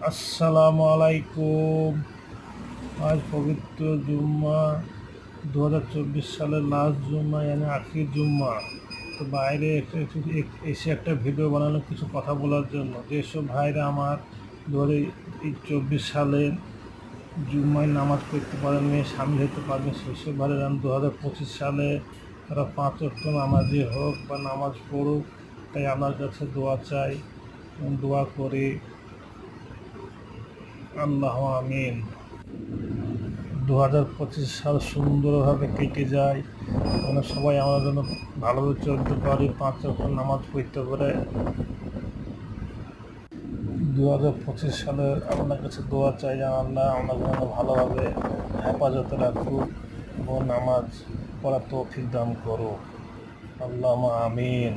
আসসালামু আলাইকুম। আজ পবিত্র জুম্মা 2024 সালের লাস্ট জুম্মা আখির জুম্মা। তো বাইরে এসে একটা ভিডিও বানানো কিছু কথা বলার জন্য, যেসব ভাইরা আমার 2024 সালের জুম্মায় নামাজ পড়তে পারেননি, সামিল হতে পারেনি, সেসব ভাইরা 2025 সালে তারা 5 ওয়াক্ত নামাজি হোক বা নামাজ পড়ুক, তাই আমার কাছে দোয়া চাই, দোয়া করি। আল্লাহ আমিন। 2025 সাল সুন্দরভাবে কেটে যায়, মানে সবাই আমরা যেন ভালোভাবে চলতে পারি, 5 ওয়াক্ত নামাজ পড়তে পারে। 2025 সালে আপনার কাছে দোয়া চাই যে আল্লাহ আমাকে যেন ভালোভাবে হেফাজতে রাখুক এবং নামাজ পড়ার তৌফিক দান করো। আল্লাহ আমিন।